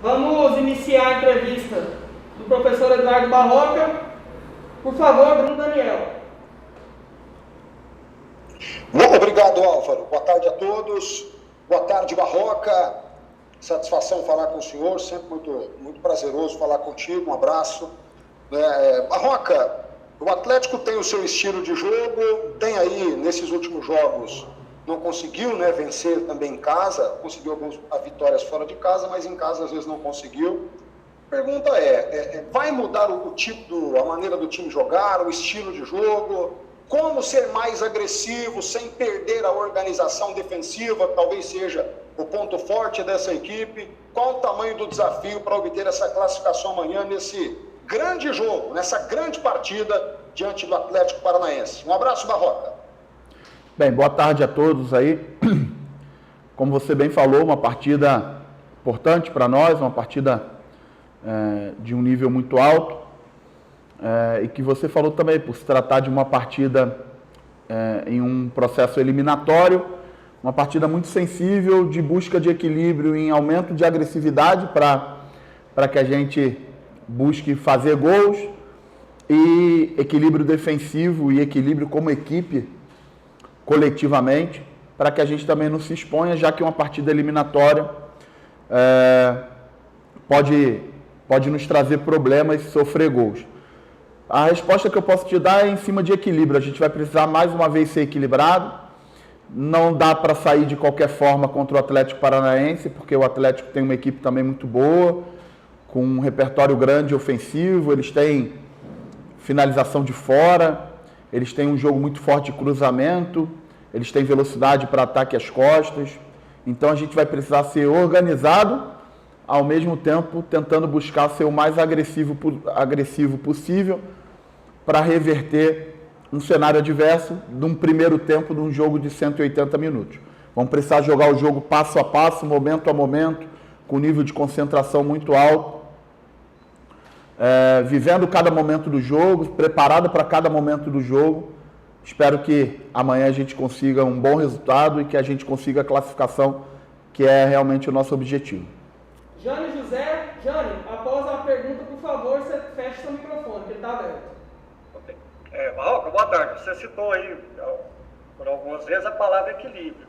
Vamos iniciar a entrevista do professor Eduardo Barroca. Por favor, Bruno Daniel. Muito obrigado, Álvaro. Boa tarde a todos. Boa tarde, Barroca. Satisfação falar com o senhor, sempre muito prazeroso falar contigo. Um abraço. Barroca, o Atlético tem o seu estilo de jogo, tem aí, nesses últimos jogos, não conseguiu, né, vencer também em casa, conseguiu algumas vitórias fora de casa, mas em casa às vezes não conseguiu. A pergunta vai mudar a maneira do time jogar, o estilo de jogo? Como ser mais agressivo sem perder a organização defensiva, que talvez seja o ponto forte dessa equipe? Qual o tamanho do desafio para obter essa classificação amanhã nesse grande jogo, nessa grande partida diante do Atlético Paranaense? Um abraço, Barroca. Bem, boa tarde a todos aí. Como você bem falou, uma partida importante para nós, uma partida de um nível muito alto. E que você falou também, por se tratar de uma partida em um processo eliminatório, uma partida muito sensível, de busca de equilíbrio em aumento de agressividade para que a gente busque fazer gols, e equilíbrio defensivo e equilíbrio como equipe, coletivamente, para que a gente também não se exponha, já que uma partida eliminatória pode nos trazer problemas e sofrer gols. A resposta que eu posso te dar é em cima de equilíbrio. A gente vai precisar mais uma vez ser equilibrado. Não dá para sair de qualquer forma contra o Atlético Paranaense, porque o Atlético tem uma equipe também muito boa, com um repertório grande ofensivo. Eles têm finalização de fora, eles têm um jogo muito forte de cruzamento, eles têm velocidade para ataque às costas. Então a gente vai precisar ser organizado, ao mesmo tempo tentando buscar ser o mais agressivo possível, para reverter um cenário adverso de um primeiro tempo de um jogo de 180 minutos. Vamos precisar jogar o jogo passo a passo, momento a momento, com nível de concentração muito alto, vivendo cada momento do jogo, preparado para cada momento do jogo. Espero que amanhã a gente consiga um bom resultado e que a gente consiga a classificação, que é realmente o nosso objetivo. Jânio José, Jânio, após a pergunta, por favor, você fecha seu microfone, que ele está aberto. Barroca, boa tarde. Você citou aí por algumas vezes a palavra equilíbrio.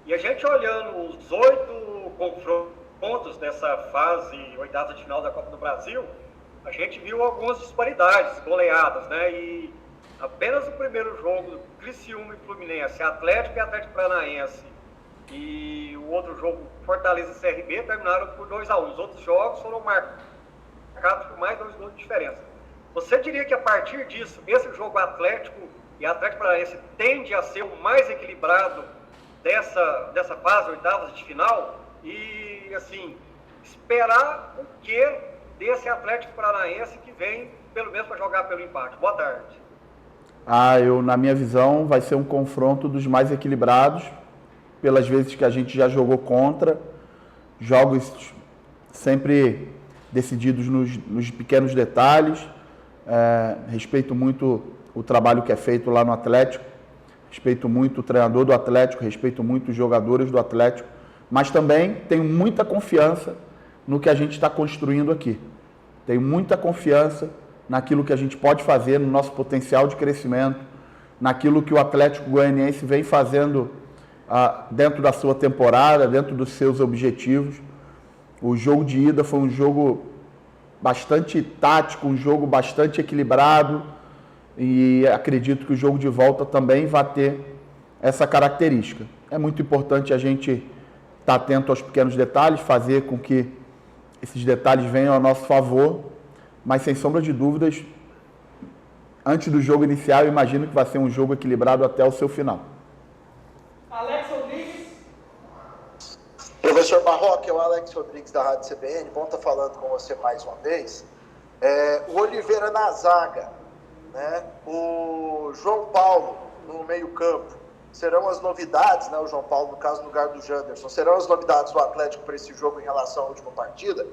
E a gente olhando os 8 confrontos dessa fase, oitava de final da Copa do Brasil, a gente viu algumas disparidades, goleadas, né? E apenas o primeiro jogo, Criciúma e Fluminense, Atlético e Atlético Paranaense, e o outro jogo, Fortaleza e CRB, terminaram por 2-1. Os outros jogos foram marcados por mais 2 gols de diferença. Você diria que a partir disso, esse jogo Atlético e Atlético Paranaense tende a ser o mais equilibrado dessa fase, oitavas de final? E, assim, esperar o que desse Atlético Paranaense que vem, pelo menos, para jogar pelo empate? Boa tarde. Na minha visão, vai ser um confronto dos mais equilibrados, pelas vezes que a gente já jogou contra, jogos sempre decididos nos pequenos detalhes. Respeito muito o trabalho que é feito lá no Atlético, respeito muito o treinador do Atlético, respeito muito os jogadores do Atlético, mas também tenho muita confiança no que a gente está construindo aqui. Tenho muita confiança naquilo que a gente pode fazer, no nosso potencial de crescimento, naquilo que o Atlético Goianiense vem fazendo dentro da sua temporada, dentro dos seus objetivos. O jogo de ida foi um jogo bastante tático, um jogo bastante equilibrado, e acredito que o jogo de volta também vai ter essa característica. É muito importante a gente estar atento aos pequenos detalhes, fazer com que esses detalhes venham a nosso favor, mas sem sombra de dúvidas, antes do jogo inicial, eu imagino que vai ser um jogo equilibrado até o seu final. Alex Rodrigues. Professor Barroca, é o Alex Rodrigues da Rádio CBN, bom estar falando com você mais uma vez. O Oliveira na zaga, né? O João Paulo no meio campo, serão as novidades, né? O João Paulo, no caso, no lugar do Janderson, serão as novidades do Atlético para esse jogo em relação à última partida?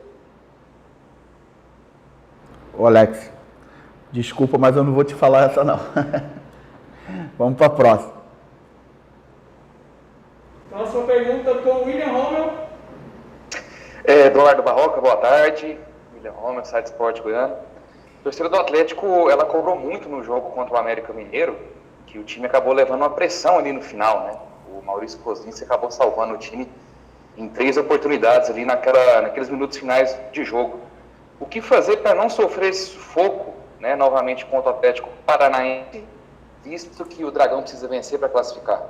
Ô Alex, desculpa, mas eu não vou te falar essa não. Vamos para a próxima. Próxima pergunta com o William Rommel. Eduardo Barroca, boa tarde. William Homer, Site Sport Goiano. A torcida do Atlético, ela cobrou muito no jogo contra o América Mineiro, que o time acabou levando uma pressão ali no final, né? O Maurício Kozinski acabou salvando o time em 3 oportunidades ali naqueles minutos finais de jogo. O que fazer para não sofrer esse sufoco, né, novamente contra o Atlético Paranaense, visto que o Dragão precisa vencer para classificar?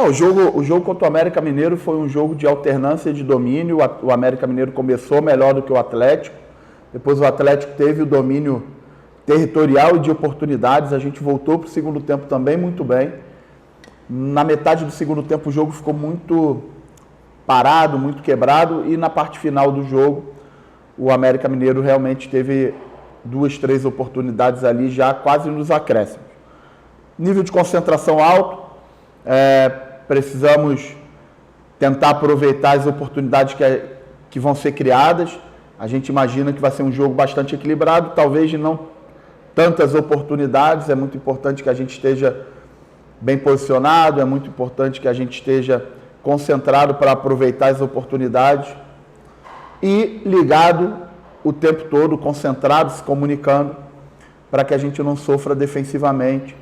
O jogo contra o América Mineiro foi um jogo de alternância de domínio. O América Mineiro começou melhor do que o Atlético. Depois o Atlético teve o domínio territorial e de oportunidades. A gente voltou para o segundo tempo também muito bem. Na metade do segundo tempo o jogo ficou muito parado, muito quebrado. E na parte final do jogo o América Mineiro realmente teve 2, 3 oportunidades ali já quase nos acréscimos. Nível de concentração alto. Precisamos tentar aproveitar as oportunidades que vão ser criadas. A gente imagina que vai ser um jogo bastante equilibrado, talvez de não tantas oportunidades. É muito importante que a gente esteja bem posicionado, é muito importante que a gente esteja concentrado para aproveitar as oportunidades e ligado o tempo todo, concentrado, se comunicando, para que a gente não sofra defensivamente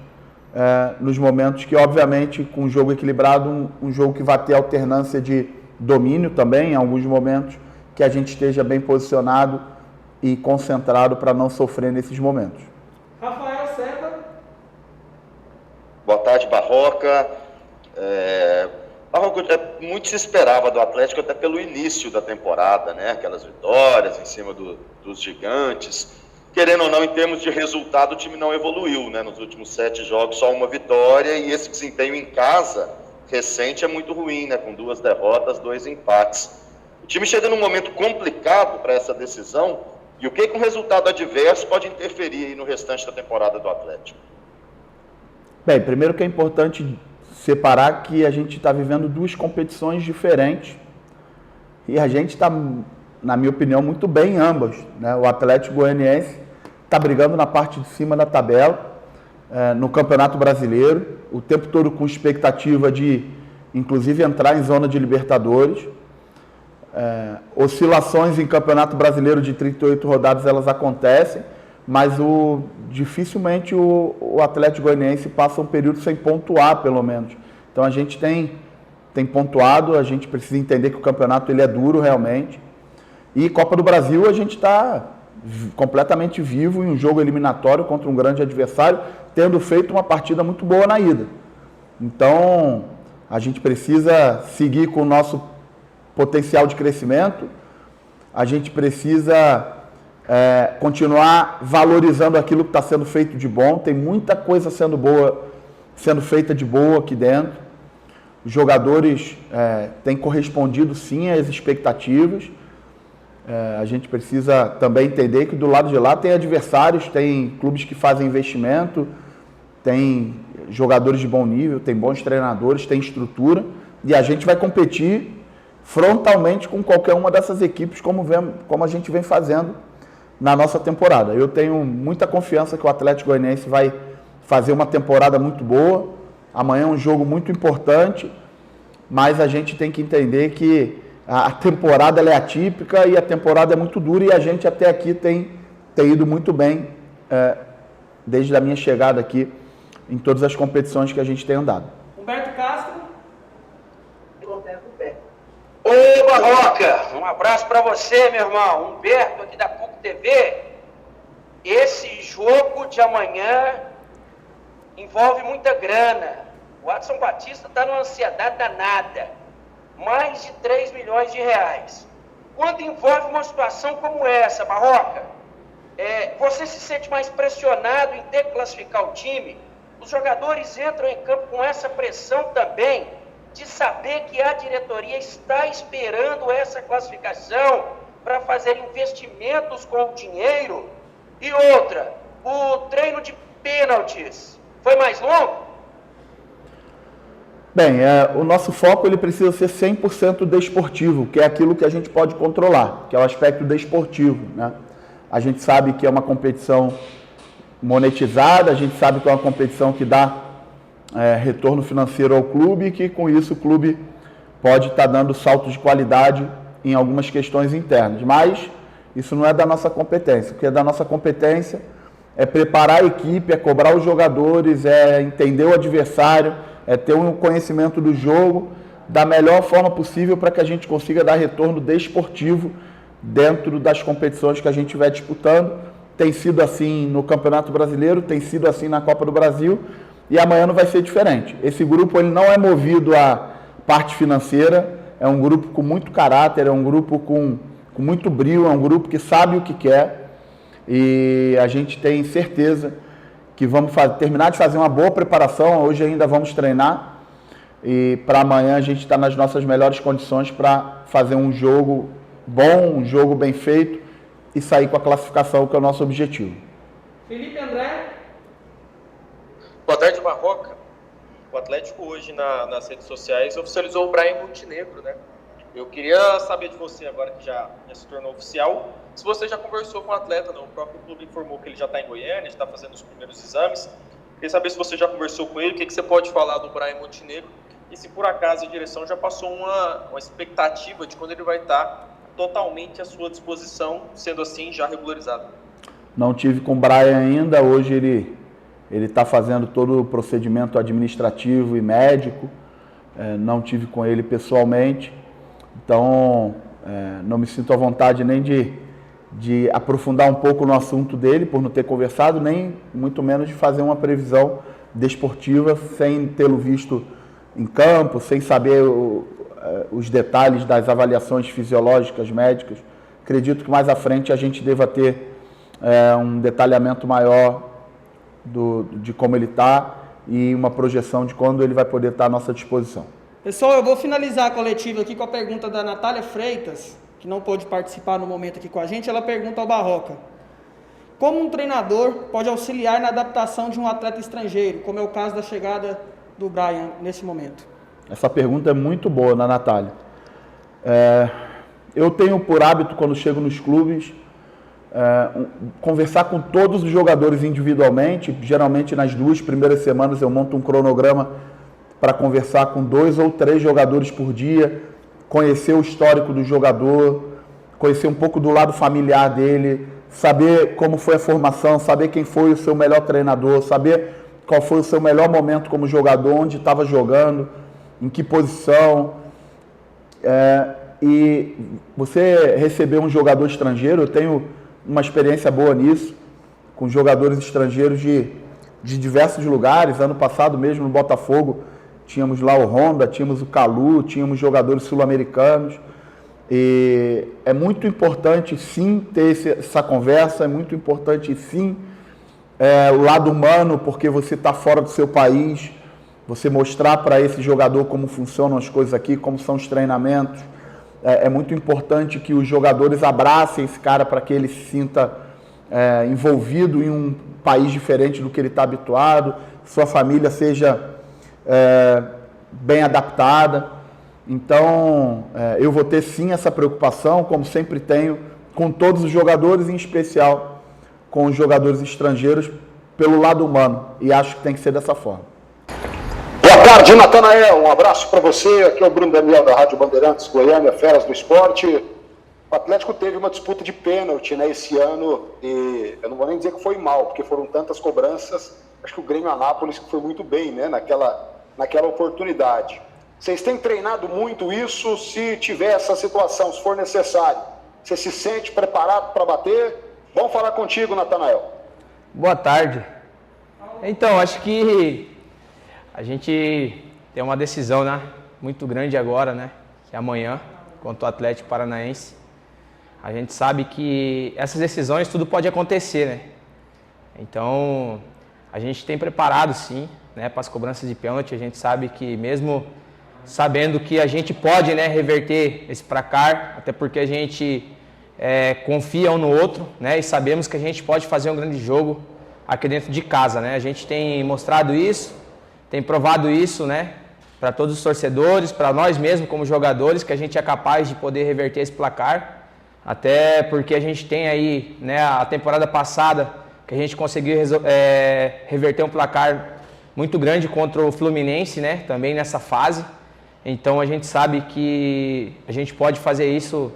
nos momentos que, obviamente, com um jogo equilibrado, um jogo que vai ter alternância de domínio também, em alguns momentos, que a gente esteja bem posicionado e concentrado para não sofrer nesses momentos. Rafael Seba. Boa tarde, Barroca. Barroca, muito se esperava do Atlético até pelo início da temporada, né? Aquelas vitórias em cima dos gigantes. Querendo ou não, em termos de resultado, o time não evoluiu, né? Nos últimos 7 jogos, só uma vitória, e esse desempenho em casa, recente, é muito ruim, né? Com 2 derrotas, 2 empates. O time chega num momento complicado para essa decisão, e o que com resultado adverso pode interferir aí no restante da temporada do Atlético? Bem, primeiro que é importante separar que a gente está vivendo 2 competições diferentes, e a gente está, na minha opinião, muito bem em ambas, né? O Atlético Goianiense está brigando na parte de cima da tabela, no Campeonato Brasileiro, o tempo todo com expectativa de, inclusive, entrar em zona de Libertadores. Oscilações em Campeonato Brasileiro de 38 rodadas, elas acontecem, mas dificilmente o Atlético Goianiense passa um período sem pontuar, pelo menos. Então a gente tem pontuado, a gente precisa entender que o campeonato ele é duro realmente. E Copa do Brasil a gente está completamente vivo em um jogo eliminatório contra um grande adversário, tendo feito uma partida muito boa na ida. Então, a gente precisa seguir com o nosso potencial de crescimento, a gente precisa continuar valorizando aquilo que está sendo feito de bom. Tem muita coisa sendo feita de boa aqui dentro. Os jogadores têm correspondido sim às expectativas. A gente precisa também entender que do lado de lá tem adversários, tem clubes que fazem investimento, tem jogadores de bom nível, tem bons treinadores, tem estrutura, e a gente vai competir frontalmente com qualquer uma dessas equipes, como a gente vem fazendo na nossa temporada. Eu tenho muita confiança que o Atlético Goianiense vai fazer uma temporada muito boa. Amanhã é um jogo muito importante, mas a gente tem que entender que a temporada ela é atípica e a temporada é muito dura, e a gente até aqui tem ido muito bem desde a minha chegada aqui em todas as competições que a gente tem andado. Humberto Castro. Ô Barroca, um abraço para você, meu irmão. Humberto aqui da PUC TV. Esse jogo de amanhã envolve muita grana. O Adson Batista está numa ansiedade danada. Mais de 3 milhões de reais. Quando envolve uma situação como essa, Barroca, você se sente mais pressionado em ter que classificar o time? Os jogadores entram em campo com essa pressão também, de saber que a diretoria está esperando essa classificação para fazer investimentos com o dinheiro? E outra, o treino de pênaltis foi mais longo? Bem, o nosso foco ele precisa ser 100% desportivo, que é aquilo que a gente pode controlar, que é o aspecto desportivo, né? A gente sabe que é uma competição monetizada, a gente sabe que é uma competição que dá retorno financeiro ao clube, e que com isso o clube pode estar dando saltos de qualidade em algumas questões internas, mas isso não é da nossa competência. O que é da nossa competência é preparar a equipe, é cobrar os jogadores, é entender o adversário, é ter um conhecimento do jogo da melhor forma possível para que a gente consiga dar retorno desportivo dentro das competições que a gente estiver disputando. Tem sido assim no Campeonato Brasileiro, tem sido assim na Copa do Brasil e amanhã não vai ser diferente. Esse grupo ele não é movido à parte financeira, é um grupo com muito caráter, é um grupo com muito brio, é um grupo que sabe o que quer e a gente tem certeza que vamos terminar de fazer uma boa preparação. Hoje ainda vamos treinar e para amanhã a gente está nas nossas melhores condições para fazer um jogo bom, um jogo bem feito e sair com a classificação, que é o nosso objetivo. Felipe André. Boa tarde, Barroca. O Atlético hoje nas redes sociais oficializou o Brian Montenegro, né? Eu queria saber de você, agora que já se tornou oficial, se você já conversou com o atleta, não? O próprio clube informou que ele já está em Goiânia, está fazendo os primeiros exames. Queria saber se você já conversou com ele, o que você pode falar do Brian Montenegro e se por acaso a direção já passou uma expectativa de quando ele vai estar totalmente à sua disposição, sendo assim já regularizado. Não tive com o Brian ainda, hoje ele está fazendo todo o procedimento administrativo e médico, não tive com ele pessoalmente, então não me sinto à vontade nem de aprofundar um pouco no assunto dele, por não ter conversado, nem muito menos de fazer uma previsão desportiva sem tê-lo visto em campo, sem saber os detalhes das avaliações fisiológicas, médicas. Acredito que mais à frente a gente deva ter um detalhamento maior de como ele está e uma projeção de quando ele vai poder estar à nossa disposição. Pessoal, eu vou finalizar a coletiva aqui com a pergunta da Natália Freitas, que não pôde participar no momento aqui com a gente. Ela pergunta ao Barroca: como um treinador pode auxiliar na adaptação de um atleta estrangeiro, como é o caso da chegada do Brian nesse momento? Essa pergunta é muito boa, Natália. Eu tenho por hábito, quando chego nos clubes, conversar com todos os jogadores individualmente. Geralmente, nas 2 primeiras semanas, eu monto um cronograma para conversar com 2 ou 3 jogadores por dia, conhecer o histórico do jogador, conhecer um pouco do lado familiar dele, saber como foi a formação, saber quem foi o seu melhor treinador, saber qual foi o seu melhor momento como jogador, onde estava jogando, em que posição. E você receber um jogador estrangeiro, eu tenho uma experiência boa nisso, com jogadores estrangeiros de diversos lugares. Ano passado mesmo no Botafogo, tínhamos lá o Honda, tínhamos o Calu, tínhamos jogadores sul-americanos. E é muito importante sim ter essa conversa, é muito importante sim o lado humano, porque você está fora do seu país, você mostrar para esse jogador como funcionam as coisas aqui, como são os treinamentos. É muito importante que os jogadores abracem esse cara para que ele se sinta envolvido em um país diferente do que ele está habituado, sua família seja bem adaptada. Então, eu vou ter sim essa preocupação, como sempre tenho, com todos os jogadores, em especial com os jogadores estrangeiros, pelo lado humano, e acho que tem que ser dessa forma. Boa tarde, Natanael, um abraço para você. Aqui é o Bruno Daniel da Rádio Bandeirantes Goiânia, Feras do Esporte. O Atlético teve uma disputa de pênalti, né, esse ano, e eu não vou nem dizer que foi mal, porque foram tantas cobranças. Acho que o Grêmio Anápolis foi muito bem, né, naquela oportunidade. Vocês têm treinado muito isso? Se tiver essa situação, se for necessário, você se sente preparado para bater? Vamos falar contigo, Natanael. Boa tarde. Então, acho que a gente tem uma decisão, né, muito grande agora, né, que é amanhã, contra o Atlético Paranaense. A gente sabe que essas decisões tudo pode acontecer, né? Então, a gente tem preparado sim, né, para as cobranças de pênalti. A gente sabe que mesmo sabendo que a gente pode, né, reverter esse placar, até porque a gente confia um no outro, né, e sabemos que a gente pode fazer um grande jogo aqui dentro de casa, né? A gente tem mostrado isso, tem provado isso, né, para todos os torcedores, para nós mesmos como jogadores, que a gente é capaz de poder reverter esse placar, até porque a gente tem aí, né, a temporada passada que a gente conseguiu reverter um placar muito grande contra o Fluminense, né, também nessa fase. Então a gente sabe que a gente pode fazer isso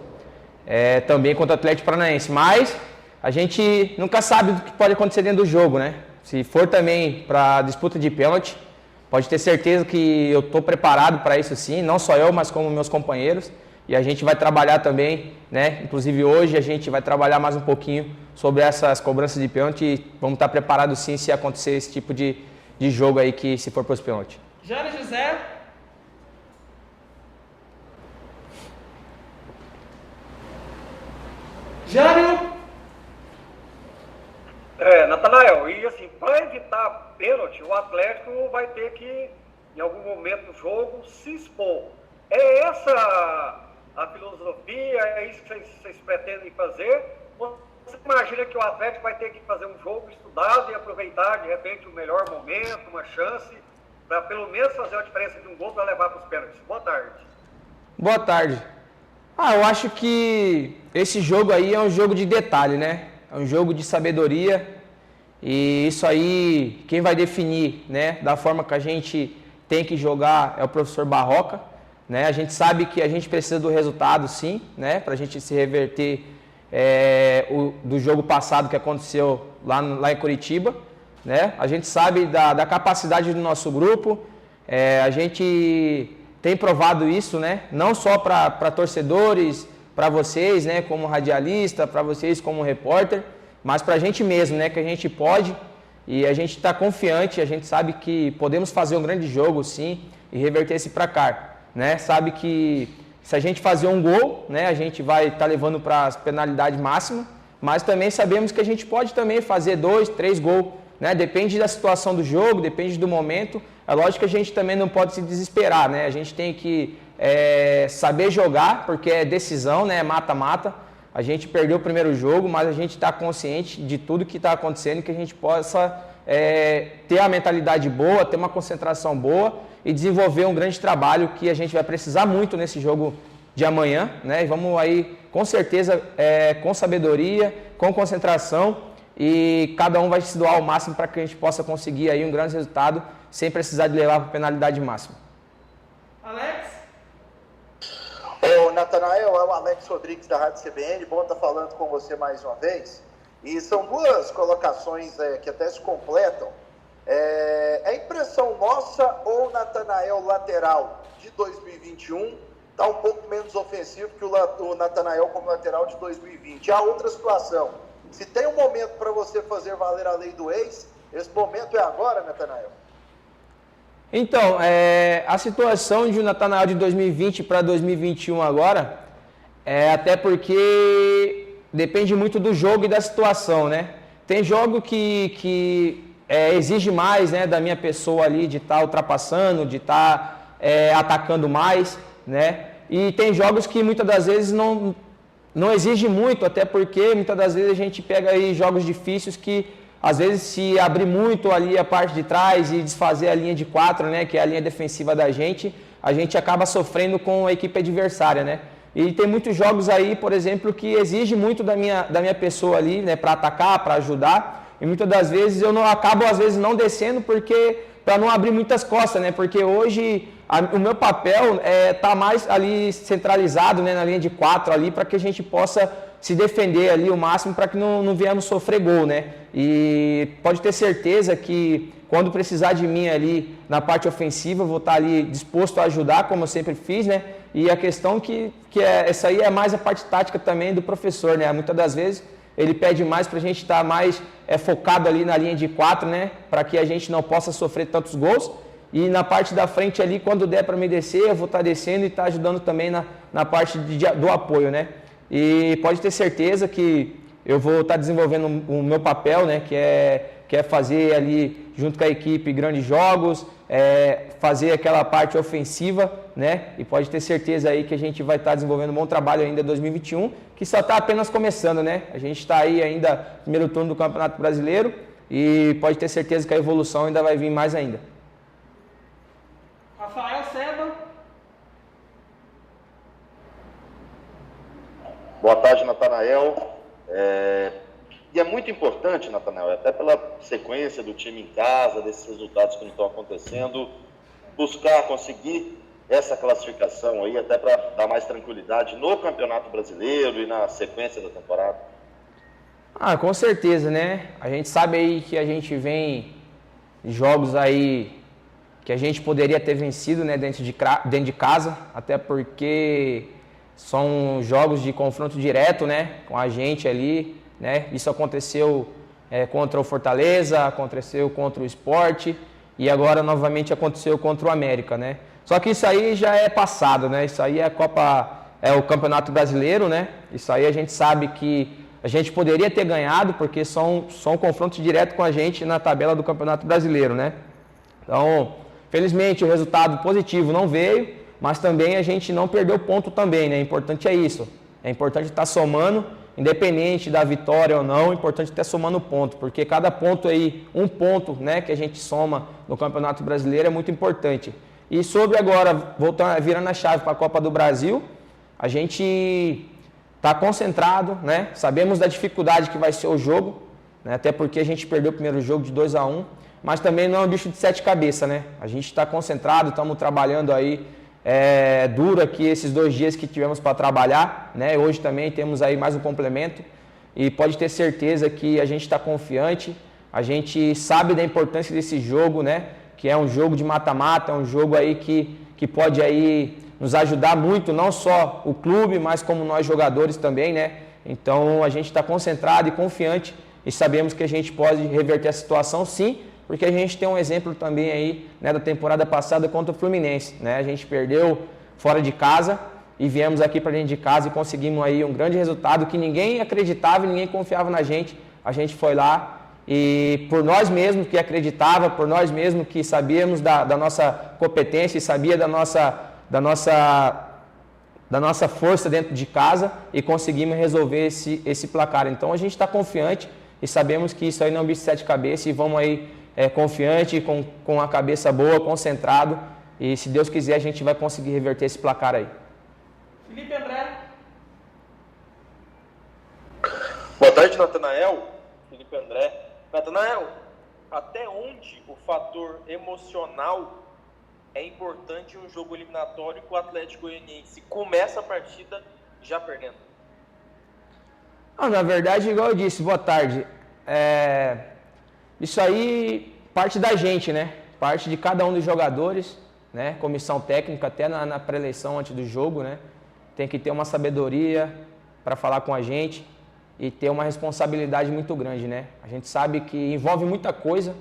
também contra o Atlético Paranaense, mas a gente nunca sabe do que pode acontecer dentro do jogo, né? Se for também para disputa de pênalti, pode ter certeza que eu estou preparado para isso sim, não só eu, mas como meus companheiros. E a gente vai trabalhar também, né? Inclusive hoje a gente vai trabalhar mais um pouquinho sobre essas cobranças de pênalti e vamos estar preparados sim se acontecer esse tipo de jogo aí que se for para os pênaltis. Jânio José. Jânio. Natanael, e assim, para evitar pênalti, o Atlético vai ter que, em algum momento do jogo, se expor. É essa a filosofia, é isso que vocês pretendem fazer? Ou você imagina que o Atlético vai ter que fazer um jogo estudado e aproveitar, de repente, o melhor momento, uma chance, para pelo menos fazer a diferença de um gol para levar para os pênaltis? Boa tarde. Boa tarde. Eu acho que esse jogo aí é um jogo de detalhe, né? É um jogo de sabedoria e isso aí, quem vai definir, né, da forma que a gente tem que jogar é o professor Barroca, né? A gente sabe que a gente precisa do resultado, sim, né, para a gente se reverter do jogo passado que aconteceu lá em Curitiba, né? A gente sabe da capacidade do nosso grupo, a gente tem provado isso, né? Não só para torcedores, para vocês, né, como radialista, para vocês como repórter, mas para a gente mesmo, né, que a gente pode e a gente está confiante, a gente sabe que podemos fazer um grande jogo, sim, e reverter esse placar, né? Sabe que se a gente fazer um gol, né, a gente vai estar levando para as penalidades máximas, mas também sabemos que a gente pode também fazer 2, 3 gols, né? Depende da situação do jogo, depende do momento. É lógico que a gente também não pode se desesperar, né? A gente tem que saber jogar, porque é decisão, né? Mata-mata. A gente perdeu o primeiro jogo, mas a gente está consciente de tudo que está acontecendo, que a gente possa ter a mentalidade boa, ter uma concentração boa e desenvolver um grande trabalho que a gente vai precisar muito nesse jogo de amanhã, né? E vamos aí, com certeza, com sabedoria, com concentração e cada um vai se doar ao máximo para que a gente possa conseguir aí um grande resultado sem precisar de levar para a penalidade máxima. Alex? Ô, Natanael, é o Alex Rodrigues da Rádio CBN, bom estar falando com você mais uma vez. E são duas colocações que até se completam. É impressão nossa ou o Natanael lateral de 2021 está um pouco menos ofensivo que o Natanael como lateral de 2020? Há outra situação. Se tem um momento para você fazer valer a lei do ex, esse momento é agora, Natanael? Então, a situação de o Natanael de 2020 para 2021 agora, até porque depende muito do jogo e da situação, né? Tem jogo que exige mais, né, da minha pessoa ali, de estar ultrapassando, de estar atacando mais, né? E tem jogos que muitas das vezes não exige muito, até porque muitas das vezes a gente pega aí jogos difíceis que às vezes se abrir muito ali a parte de trás e desfazer a linha de 4, né, que é a linha defensiva da gente, a gente acaba sofrendo com a equipe adversária, né? E tem muitos jogos aí, por exemplo, que exige muito da minha pessoa ali, né, para atacar, para ajudar. E muitas das vezes eu acabo às vezes não descendo porque para não abrir muitas costas, né? Porque hoje o meu papel tá mais ali centralizado, né, na linha de 4 ali, para que a gente possa se defender ali o máximo para que não viemos sofrer gol, né? E pode ter certeza que quando precisar de mim ali na parte ofensiva, eu vou estar ali disposto a ajudar, como eu sempre fiz, né? E a questão essa aí é mais a parte tática também do professor, né? Muitas das vezes ele pede mais para a gente estar mais focado ali na linha de 4, né? Para que a gente não possa sofrer tantos gols. E na parte da frente ali, quando der para me descer, eu vou estar descendo e estar ajudando também na parte do apoio, né? E pode ter certeza que eu vou estar desenvolvendo o meu papel, né? Que é fazer ali, junto com a equipe, grandes jogos, fazer aquela parte ofensiva, né? E pode ter certeza aí que a gente vai estar desenvolvendo um bom trabalho ainda em 2021, que só está apenas começando, né? A gente está aí ainda no primeiro turno do Campeonato Brasileiro e pode ter certeza que a evolução ainda vai vir mais ainda. Rafael Seba. Boa tarde, Natanael. E é muito importante, Natanael, até pela sequência do time em casa, desses resultados que não estão acontecendo, buscar conseguir essa classificação aí, até para dar mais tranquilidade no Campeonato Brasileiro e na sequência da temporada? Com certeza, né? A gente sabe aí que a gente vem de jogos aí que a gente poderia ter vencido, né, dentro de casa, até porque são jogos de confronto direto, né, com a gente ali, né? Isso aconteceu contra o Fortaleza, aconteceu contra o Sport e agora novamente aconteceu contra o América, né? Só que isso aí já é passado, né? Isso aí é o Campeonato Brasileiro, né? Isso aí a gente sabe que a gente poderia ter ganhado, porque são confrontos direto com a gente na tabela do Campeonato Brasileiro, né? Então, felizmente o resultado positivo não veio, mas também a gente não perdeu ponto também, né? O importante é isso. É importante estar somando, independente da vitória ou não, é importante estar somando ponto, porque cada ponto aí, um ponto, né, que a gente soma no Campeonato Brasileiro é muito importante. E sobre agora, virando a chave para a Copa do Brasil, a gente está concentrado, né? Sabemos da dificuldade que vai ser o jogo, né? Até porque a gente perdeu o primeiro jogo de 2-1, mas também não é um bicho de 7 cabeças, né? A gente está concentrado, estamos trabalhando aí duro aqui esses 2 dias que tivemos para trabalhar, né? Hoje também temos aí mais um complemento e pode ter certeza que a gente está confiante, a gente sabe da importância desse jogo, né? Que é um jogo de mata-mata, é um jogo aí que pode aí nos ajudar muito, não só o clube, mas como nós jogadores também, né? Então a gente está concentrado e confiante e sabemos que a gente pode reverter a situação, sim, porque a gente tem um exemplo também aí, né, da temporada passada contra o Fluminense, né? A gente perdeu fora de casa e viemos aqui para dentro de casa e conseguimos aí um grande resultado que ninguém acreditava e ninguém confiava na gente. A gente foi lá e por nós mesmos que acreditava, por nós mesmos que sabíamos da nossa competência e sabia da nossa força dentro de casa e conseguimos resolver esse placar. Então a gente está confiante e sabemos que isso aí não é um bicho de 7 cabeças e vamos aí confiante, com a cabeça boa, concentrado e se Deus quiser a gente vai conseguir reverter esse placar aí. Felipe André. Boa tarde, Natanael. Felipe André. Natanael, até onde o fator emocional é importante em um jogo eliminatório que o Atlético Goianiense começa a partida já perdendo? Na verdade, igual eu disse, boa tarde. Isso aí parte da gente, né? Parte de cada um dos jogadores, né? Comissão técnica, até na pré-eleição antes do jogo, né? Tem que ter uma sabedoria para falar com a gente e ter uma responsabilidade muito grande, né? A gente sabe que envolve muita coisa,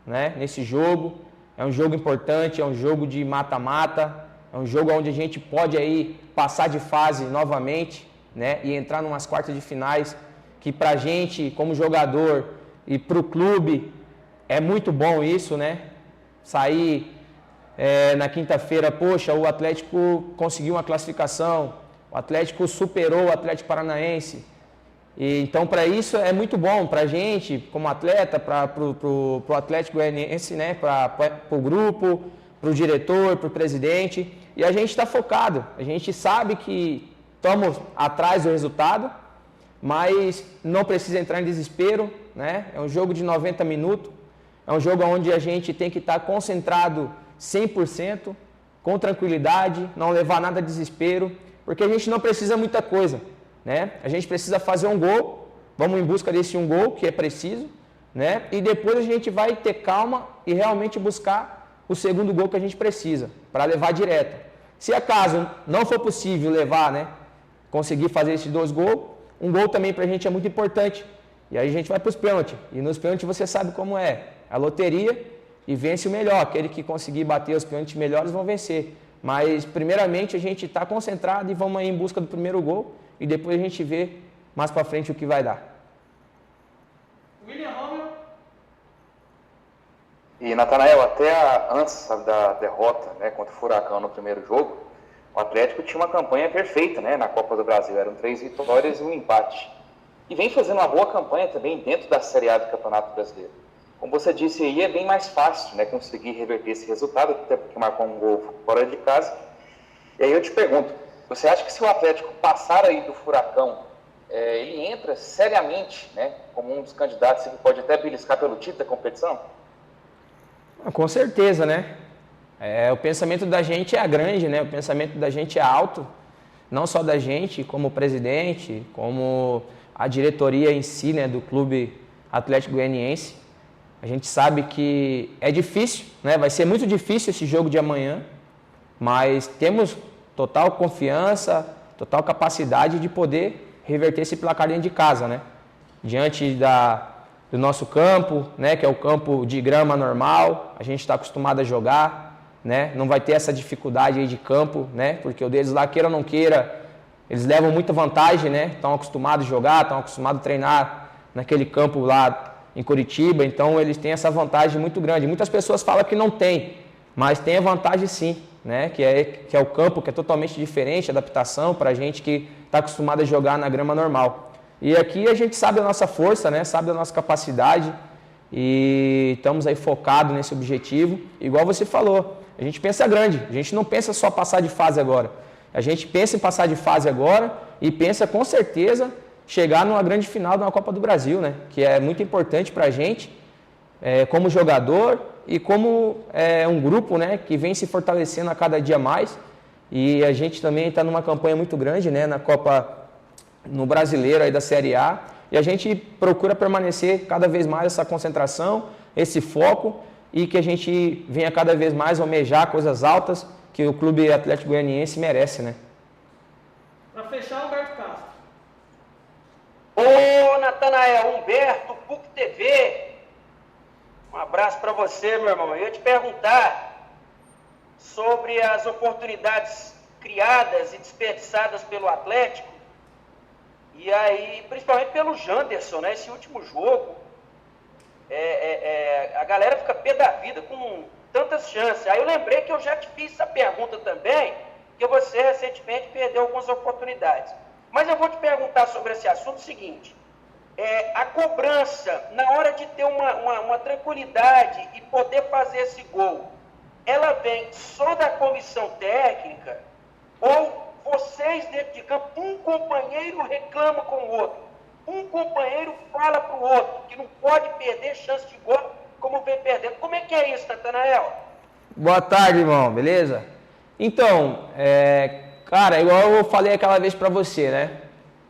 né? Nesse jogo. É um jogo importante, é um jogo de mata-mata, é um jogo onde a gente pode aí passar de fase novamente, né? E entrar numas quartas de finais, que pra gente, como jogador e pro clube, é muito bom isso, né? Sair na quinta-feira, poxa, o Atlético conseguiu uma classificação, o Atlético superou o Atlético Paranaense. E, então, para isso é muito bom, para a gente, como atleta, para o Atlético Goianiense, né? Para o grupo, para o diretor, para o presidente. E a gente está focado, a gente sabe que estamos atrás do resultado, mas não precisa entrar em desespero, né? É um jogo de 90 minutos, é um jogo onde a gente tem que estar concentrado 100%, com tranquilidade, não levar nada a desespero, porque a gente não precisa muita coisa, né? A gente precisa fazer um gol, vamos em busca desse um gol que é preciso, né? E depois a gente vai ter calma e realmente buscar o segundo gol que a gente precisa, para levar direto. Se acaso não for possível levar, né? Conseguir fazer esses 2 gols, um gol também para a gente é muito importante. E aí a gente vai para os pênaltis. E nos pênaltis você sabe como é. A loteria e vence o melhor. Aquele que conseguir bater os pênaltis melhores vão vencer. Mas primeiramente a gente está concentrado e vamos aí em busca do primeiro gol. E depois a gente vê mais para frente o que vai dar. William Romero. E Natanael, até antes da derrota, né, contra o Furacão no primeiro jogo, o Atlético tinha uma campanha perfeita, né, na Copa do Brasil. Eram 3 vitórias e 1 empate. E vem fazendo uma boa campanha também dentro da Série A do Campeonato Brasileiro. Como você disse aí, é bem mais fácil, né, conseguir reverter esse resultado, até porque marcou um gol fora de casa. E aí eu te pergunto, você acha que se o Atlético passar aí do Furacão, ele entra seriamente, né, como um dos candidatos que pode até beliscar pelo título da competição? Com certeza, né? O pensamento da gente é grande, né? O pensamento da gente é alto, não só da gente, como presidente, como a diretoria em si, né, do Clube Atlético Goianiense. A gente sabe que é difícil, né? Vai ser muito difícil esse jogo de amanhã, mas temos total confiança, total capacidade de poder reverter esse placar dentro de casa, né? Diante do nosso campo, né, que é o campo de grama normal, a gente está acostumado a jogar, né? Não vai ter essa dificuldade aí de campo, né? Porque o deles lá, queira ou não queira, eles levam muita vantagem, né? Estão acostumados a jogar, estão acostumados a treinar naquele campo lá em Curitiba, então eles têm essa vantagem muito grande. Muitas pessoas falam que não tem, mas tem a vantagem sim, né? Que é o campo, que é totalmente diferente, adaptação para a gente que está acostumado a jogar na grama normal. E aqui a gente sabe a nossa força, né? Sabe a nossa capacidade e estamos aí focados nesse objetivo. Igual você falou, a gente pensa grande, a gente não pensa só passar de fase agora. A gente pensa em passar de fase agora e pensa com certeza chegar numa grande final de uma Copa do Brasil, né? Que é muito importante para a gente, como jogador e como um grupo, né? Que vem se fortalecendo a cada dia mais. E a gente também está numa campanha muito grande, né? Na Copa, no Brasileiro aí da Série A. E a gente procura permanecer cada vez mais essa concentração, esse foco e que a gente venha cada vez mais almejar coisas altas que o Clube Atlético Goianiense merece, né? Para fechar, Humberto Castro. Ô, Natanael, Humberto, PUC TV, um abraço para você, meu irmão. Eu ia te perguntar sobre as oportunidades criadas e desperdiçadas pelo Atlético, e aí, principalmente pelo Janderson, né? Esse último jogo, a galera fica pé da vida com tantas chances. Aí eu lembrei que eu já te fiz essa pergunta também, que você recentemente perdeu algumas oportunidades. Mas eu vou te perguntar sobre esse assunto o seguinte, a cobrança, na hora de ter uma tranquilidade e poder fazer esse gol, ela vem só da comissão técnica ou vocês dentro de campo, um companheiro reclama com o outro, um companheiro fala para o outro que não pode perder chance de gol como vem perdendo? Como é que é isso, Natanael? Boa tarde, irmão, beleza? Então, cara, igual eu falei aquela vez pra você, né?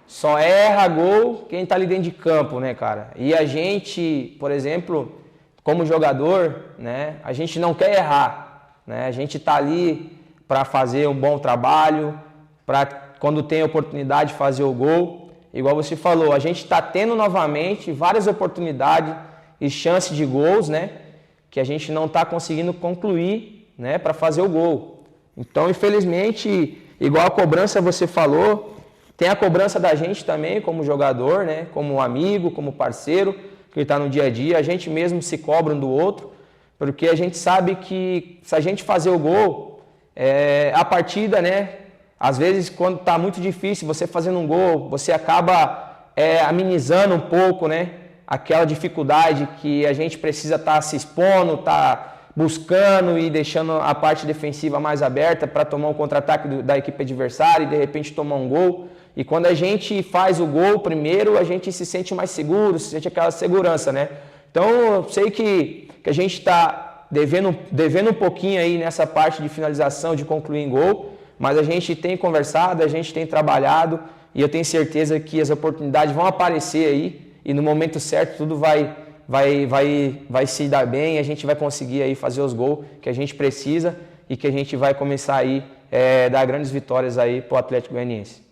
Só erra gol quem tá ali dentro de campo, né, cara? E a gente, por exemplo, como jogador, né? A gente não quer errar, né? A gente tá ali para fazer um bom trabalho, para quando tem oportunidade fazer o gol. Igual você falou, a gente tá tendo novamente várias oportunidades e chances de gols, né? Que a gente não tá conseguindo concluir, né? Para fazer o gol. Então, infelizmente, igual a cobrança você falou, tem a cobrança da gente também como jogador, né? Como amigo, como parceiro, que está no dia a dia. A gente mesmo se cobra um do outro, porque a gente sabe que se a gente fazer o gol, a partida, né? Às vezes, quando está muito difícil, você fazendo um gol, você acaba amenizando um pouco, né? Aquela dificuldade que a gente precisa estar se expondo, buscando e deixando a parte defensiva mais aberta para tomar um contra-ataque da equipe adversária e de repente tomar um gol. E quando a gente faz o gol primeiro, a gente se sente mais seguro, se sente aquela segurança, né? Então, eu sei que a gente está devendo um pouquinho aí nessa parte de finalização, de concluir em gol, mas a gente tem conversado, a gente tem trabalhado e eu tenho certeza que as oportunidades vão aparecer aí e no momento certo tudo vai se dar bem e a gente vai conseguir aí fazer os gols que a gente precisa e que a gente vai começar aí dar grandes vitórias aí pro Atlético Goianiense.